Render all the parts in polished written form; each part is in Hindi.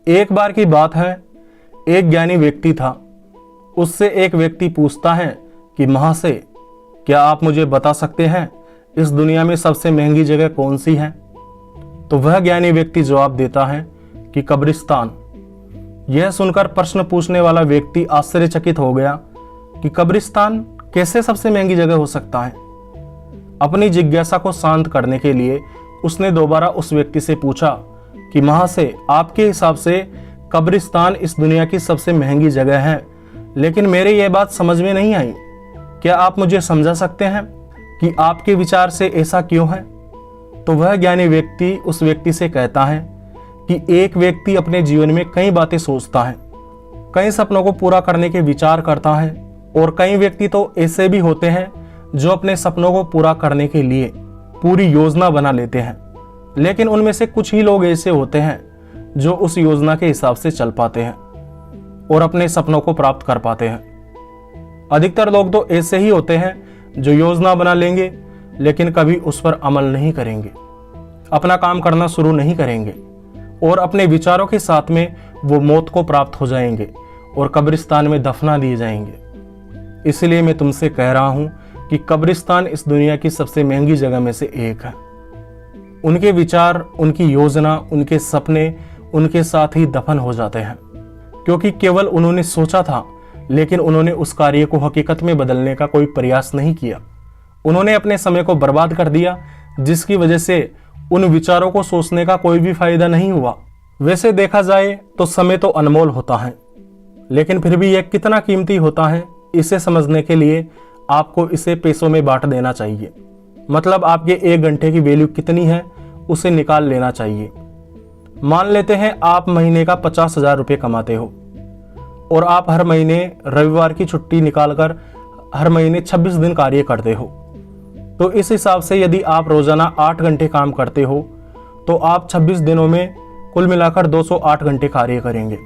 एक बार की बात है, एक ज्ञानी व्यक्ति था। उससे एक व्यक्ति पूछता है कि महाशय, क्या आप मुझे बता सकते हैं इस दुनिया में सबसे महंगी जगह कौन सी है? तो वह ज्ञानी व्यक्ति जवाब देता है कि कब्रिस्तान। यह सुनकर प्रश्न पूछने वाला व्यक्ति आश्चर्यचकित हो गया कि कब्रिस्तान कैसे सबसे महंगी जगह हो सकता है। अपनी जिज्ञासा को शांत करने के लिए उसने दोबारा उस व्यक्ति से पूछा कि महाशय, आपके हिसाब से कब्रिस्तान इस दुनिया की सबसे महंगी जगह है, लेकिन मेरे यह बात समझ में नहीं आई। क्या आप मुझे समझा सकते हैं कि आपके विचार से ऐसा क्यों है? तो वह ज्ञानी व्यक्ति उस व्यक्ति से कहता है कि एक व्यक्ति अपने जीवन में कई बातें सोचता है, कई सपनों को पूरा करने के विचार करता है, और कई व्यक्ति तो ऐसे भी होते हैं जो अपने सपनों को पूरा करने के लिए पूरी योजना बना लेते हैं, लेकिन उनमें से कुछ ही लोग ऐसे होते हैं जो उस योजना के हिसाब से चल पाते हैं और अपने सपनों को प्राप्त कर पाते हैं। अधिकतर लोग तो ऐसे ही होते हैं जो योजना बना लेंगे लेकिन कभी उस पर अमल नहीं करेंगे, अपना काम करना शुरू नहीं करेंगे, और अपने विचारों के साथ में वो मौत को प्राप्त हो जाएंगे और कब्रिस्तान में दफना दिए जाएंगे। इसलिए मैं तुमसे कह रहा हूं कि कब्रिस्तान इस दुनिया की सबसे महंगी जगह में से एक है। उनके विचार, उनकी योजना, उनके सपने उनके साथ ही दफन हो जाते हैं, क्योंकि केवल उन्होंने सोचा था लेकिन उन्होंने उस कार्य को हकीकत में बदलने का कोई प्रयास नहीं किया। उन्होंने अपने समय को बर्बाद कर दिया, जिसकी वजह से उन विचारों को सोचने का कोई भी फायदा नहीं हुआ। वैसे देखा जाए तो समय तो अनमोल होता है, लेकिन फिर भी यह कितना कीमती होता है, इसे समझने के लिए आपको इसे पैसों में बांट देना चाहिए। मतलब आपके 1 घंटे की वैल्यू कितनी है उसे निकाल लेना चाहिए। मान लेते हैं आप महीने का 50,000 रुपये कमाते हो और आप हर महीने रविवार की छुट्टी निकालकर हर महीने 26 दिन कार्य करते हो। तो इस हिसाब से यदि आप रोजाना 8 घंटे काम करते हो तो आप 26 दिनों में कुल मिलाकर 208 घंटे कार्य करेंगे।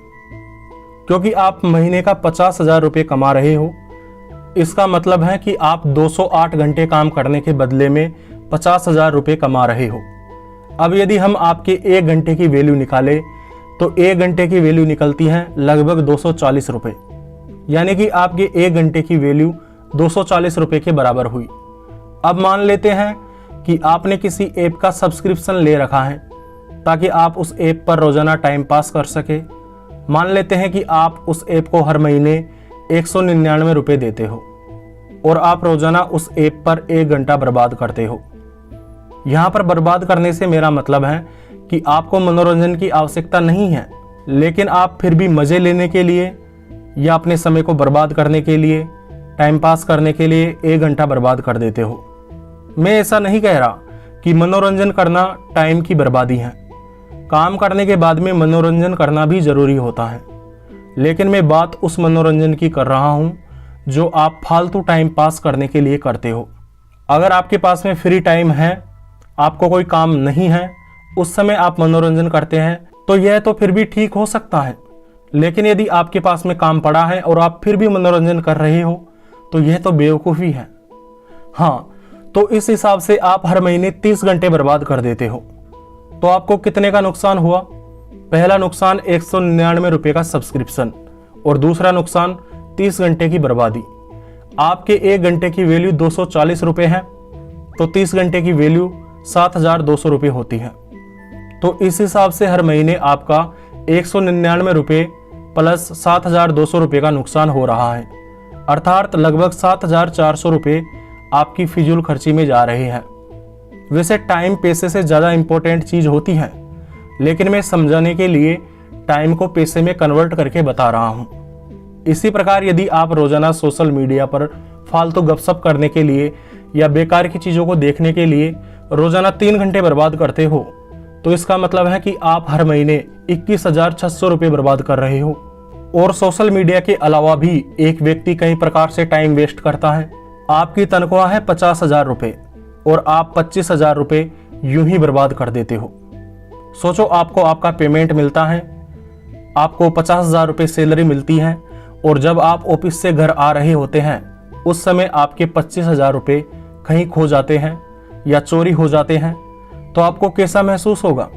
क्योंकि आप महीने का 50,000 रुपये कमा रहे हो, इसका मतलब है कि आप 208 घंटे काम करने के बदले में 50,000 रुपये कमा रहे हो। अब यदि हम आपके 1 घंटे की वैल्यू निकालें तो 1 घंटे की वैल्यू निकलती है लगभग 240 रुपये, यानी कि आपके 1 घंटे की वैल्यू 240 रुपये के बराबर हुई। अब मान लेते हैं कि आपने किसी ऐप का सब्सक्रिप्शन ले रखा है ताकि आप उस ऐप पर रोजाना टाइम पास कर सके। मान लेते हैं कि आप उस ऐप को हर महीने 199 रुपये देते हो और आप रोजाना उस ऐप पर 1 घंटा बर्बाद करते हो। यहाँ पर बर्बाद करने से मेरा मतलब है कि आपको मनोरंजन की आवश्यकता नहीं है, लेकिन आप फिर भी मजे लेने के लिए या अपने समय को बर्बाद करने के लिए, टाइम पास करने के लिए 1 घंटा बर्बाद कर देते हो। मैं ऐसा नहीं कह रहा कि मनोरंजन करना टाइम की बर्बादी है। काम करने के बाद में मनोरंजन करना भी जरूरी होता है, लेकिन मैं बात उस मनोरंजन की कर रहा हूँ जो आप फालतू टाइम पास करने के लिए करते हो। अगर आपके पास में फ्री टाइम है, आपको कोई काम नहीं है, उस समय आप मनोरंजन करते हैं, तो यह तो फिर भी ठीक हो सकता है। लेकिन यदि आपके पास में काम पड़ा है और आप फिर भी मनोरंजन कर रहे हो तो यह तो बेवकूफ़ी है। हाँ, तो इस हिसाब से आप हर महीने 30 घंटे बर्बाद कर देते हो, तो आपको कितने का नुकसान हुआ? पहला नुकसान 199 रुपये का सब्सक्रिप्शन और दूसरा नुकसान 30 घंटे की बर्बादी। आपके 1 घंटे की वैल्यू 240 रुपये है, तो 30 घंटे की वैल्यू 7,200 रुपये होती है। तो इस हिसाब से हर महीने आपका 199 रुपये प्लस 7,200 रुपये का नुकसान हो रहा है, अर्थात लगभग 7,400 रुपये आपकी फिजूल खर्ची में जा रहे हैं। वैसे टाइम पैसे से ज़्यादा इम्पोर्टेंट चीज़ होती है, लेकिन मैं समझाने के लिए टाइम को पैसे में कन्वर्ट करके बता रहा हूँ। इसी प्रकार यदि आप रोज़ाना सोशल मीडिया पर फालतू गपशप करने के लिए या बेकार की चीज़ों को देखने के लिए रोज़ाना 3 घंटे बर्बाद करते हो, तो इसका मतलब है कि आप हर महीने 21,600 रुपये बर्बाद कर रहे हो। और सोशल मीडिया के अलावा भी एक व्यक्ति कई प्रकार से टाइम वेस्ट करता है। आपकी तनख्वाह है 50,000 रुपये और आप 25,000 रुपये यूं ही बर्बाद कर देते हो। सोचो, आपको आपका पेमेंट मिलता है, आपको 50,000 रुपये सैलरी मिलती है, और जब आप ऑफिस से घर आ रहे होते हैं उस समय आपके 25,000 रुपये कहीं खो जाते हैं या चोरी हो जाते हैं, तो आपको कैसा महसूस होगा?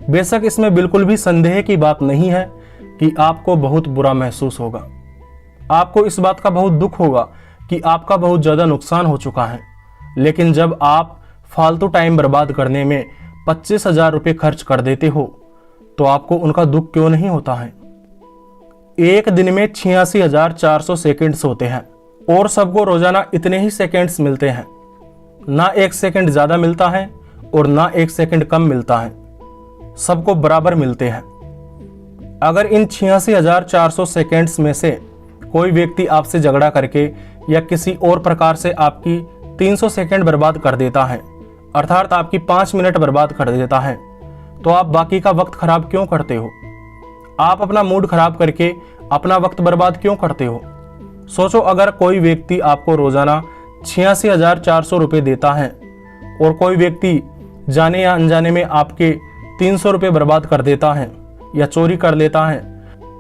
बेशक इसमें बिल्कुल भी संदेह की बात नहीं है कि आपको बहुत बुरा महसूस होगा। आपको इस बात का बहुत दुख होगा कि आपका बहुत ज़्यादा नुकसान हो चुका है। लेकिन जब आप फालतू टाइम बर्बाद करने में 25,000 रुपये खर्च कर देते हो तो आपको उनका दुख क्यों नहीं होता है। एक दिन में 86,400 सेकेंड्स होते हैं और सबको रोजाना इतने ही सेकेंड्स मिलते हैं। ना एक सेकंड ज़्यादा मिलता है और ना एक सेकंड कम मिलता है, सबको बराबर मिलते हैं। अगर इन 86,400 सेकेंड्स में से कोई व्यक्ति आपसे झगड़ा करके या किसी और प्रकार से आपकी 300 सेकंड बर्बाद कर देता है, अर्थात आपकी 5 मिनट बर्बाद कर देता है, तो आप बाकी का वक्त खराब क्यों करते हो? आप अपना मूड खराब करके अपना वक्त बर्बाद क्यों करते हो? सोचो, अगर कोई व्यक्ति आपको रोजाना 86,400 रुपये देता है और कोई व्यक्ति जाने या अनजाने में आपके 300 रुपये बर्बाद कर देता है या चोरी कर लेता है,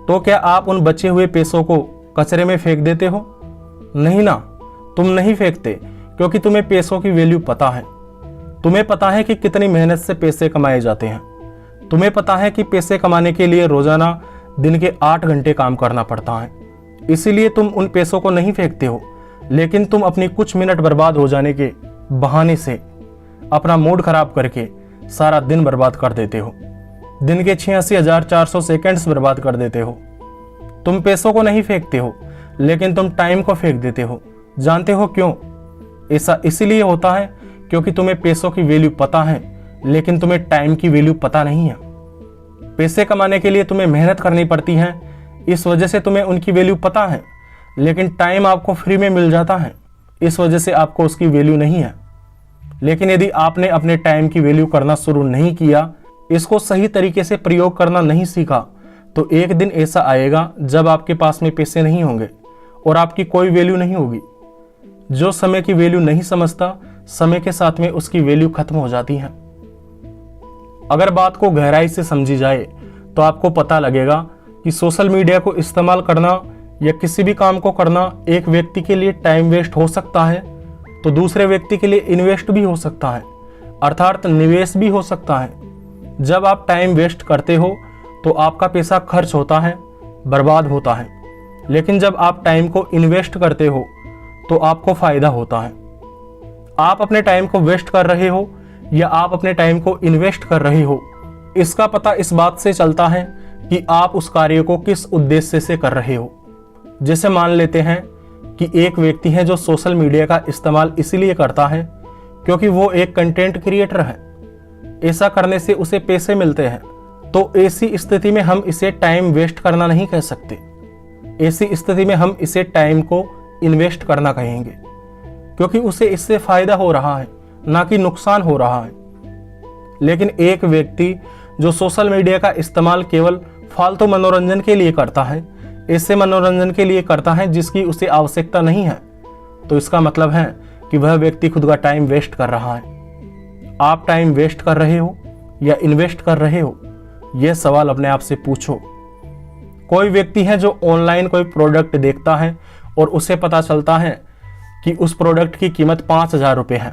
तो क्या आप उन बचे हुए पैसों को कचरे में फेंक देते हो? नहीं ना, तुम नहीं फेंकते, क्योंकि तुम्हें पैसों की वैल्यू पता है। तुम्हें पता है कि कितनी मेहनत से पैसे कमाए जाते हैं। तुम्हें पता है कि पैसे कमाने के लिए रोजाना दिन के 8 घंटे काम करना पड़ता है। इसीलिए तुम उन पैसों को नहीं फेंकते हो, लेकिन तुम अपनी कुछ मिनट बर्बाद हो जाने के बहाने से अपना मूड खराब करके सारा दिन बर्बाद कर देते हो। दिन के 86,400 सेकेंड्स बर्बाद कर देते हो। तुम पैसों को नहीं फेंकते हो, लेकिन तुम टाइम को फेंक देते हो। जानते हो क्यों? ऐसा इसलिए होता है क्योंकि तुम्हें पैसों की वैल्यू पता है, लेकिन तुम्हें टाइम की वैल्यू पता नहीं है। पैसे कमाने के लिए तुम्हें मेहनत करनी पड़ती है, इस वजह से तुम्हें उनकी वैल्यू पता है, लेकिन टाइम आपको फ्री में मिल जाता है, इस वजह से आपको उसकी वैल्यू नहीं है। लेकिन यदि आपने अपने टाइम की वैल्यू करना शुरू नहीं किया, इसको सही तरीके से प्रयोग करना नहीं सीखा, तो एक दिन ऐसा आएगा जब आपके पास में पैसे नहीं होंगे और आपकी कोई वैल्यू नहीं होगी। जो समय की वैल्यू नहीं समझता, समय के साथ में उसकी वैल्यू खत्म हो जाती है। अगर बात को गहराई से समझी जाए तो आपको पता लगेगा कि सोशल मीडिया को इस्तेमाल करना या किसी भी काम को करना एक व्यक्ति के लिए टाइम वेस्ट हो सकता है, तो दूसरे व्यक्ति के लिए इन्वेस्ट भी हो सकता है, अर्थात निवेश भी हो सकता है। जब आप टाइम वेस्ट करते हो तो आपका पैसा खर्च होता है, बर्बाद होता है, लेकिन जब आप टाइम को इन्वेस्ट करते हो तो आपको फायदा होता है। आप अपने टाइम को वेस्ट कर रहे हो या आप अपने टाइम को इन्वेस्ट कर रहे हो, इसका पता इस बात से चलता है कि आप उस कार्य को किस उद्देश्य से कर रहे हो। जैसे मान लेते हैं कि एक व्यक्ति है जो सोशल मीडिया का इस्तेमाल इसलिए करता है क्योंकि वो एक कंटेंट क्रिएटर है, ऐसा करने से उसे पैसे मिलते हैं, तो ऐसी स्थिति में हम इसे टाइम वेस्ट करना नहीं कह सकते। ऐसी स्थिति में हम इसे टाइम को इन्वेस्ट करना कहेंगे, क्योंकि उसे इससे फायदा हो रहा है, ना कि नुकसान हो रहा है। लेकिन एक व्यक्ति जो सोशल मीडिया का इस्तेमाल केवल फालतू मनोरंजन के लिए करता है, ऐसे मनोरंजन के लिए करता है जिसकी उसे आवश्यकता नहीं है, तो इसका मतलब है कि वह व्यक्ति खुद का टाइम वेस्ट कर रहा है। आप टाइम वेस्ट कर रहे हो या इन्वेस्ट कर रहे हो, यह सवाल अपने आप से पूछो। कोई व्यक्ति है जो ऑनलाइन कोई प्रोडक्ट देखता है और उसे पता चलता है कि उस प्रोडक्ट की कीमत 5,000 रुपये है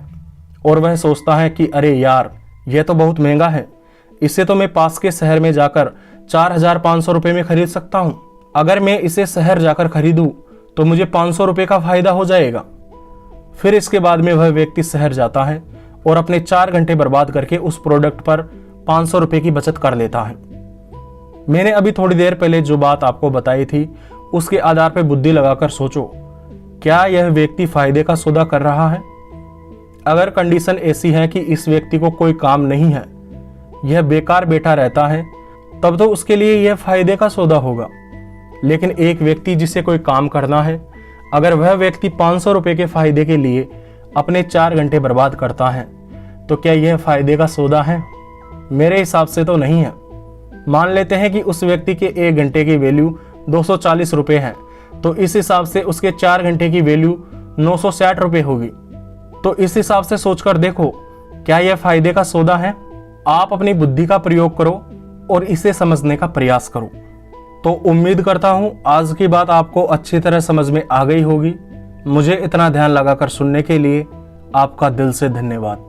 और वह सोचता है कि अरे यार, यह तो बहुत महंगा है, इसे तो मैं पास के शहर में जाकर 4,500 रुपये में खरीद सकता हूँ। अगर मैं इसे शहर जाकर खरीदूँ तो मुझे 500 रुपये का फायदा हो जाएगा। फिर इसके बाद में वह व्यक्ति शहर जाता है और अपने 4 घंटे बर्बाद करके उस प्रोडक्ट पर 500 रुपये की बचत कर लेता है। मैंने अभी थोड़ी देर पहले जो बात आपको बताई थी, उसके आधार पर बुद्धि लगाकर सोचो, क्या यह व्यक्ति फायदे का सौदा कर रहा है? अगर कंडीशन ऐसी है कि इस व्यक्ति को कोई काम नहीं है, यह बेकार बैठा रहता है, तब तो उसके लिए यह फायदे का सौदा होगा। लेकिन एक व्यक्ति जिसे कोई काम करना है, अगर वह व्यक्ति 500 रुपये के फायदे के लिए अपने 4 घंटे बर्बाद करता है, तो क्या यह फायदे का सौदा है? मेरे हिसाब से तो नहीं है। मान लेते हैं कि उस व्यक्ति के 1 घंटे की वैल्यू 240 रुपये है, तो इस हिसाब से उसके 4 घंटे की वैल्यू 960 रुपये होगी। तो इस हिसाब से सोचकर देखो, क्या यह फायदे का सौदा है? आप अपनी बुद्धि का प्रयोग करो और इसे समझने का प्रयास करो। तो उम्मीद करता हूं आज की बात आपको अच्छी तरह समझ में आ गई होगी। मुझे इतना ध्यान लगाकर सुनने के लिए आपका दिल से धन्यवाद।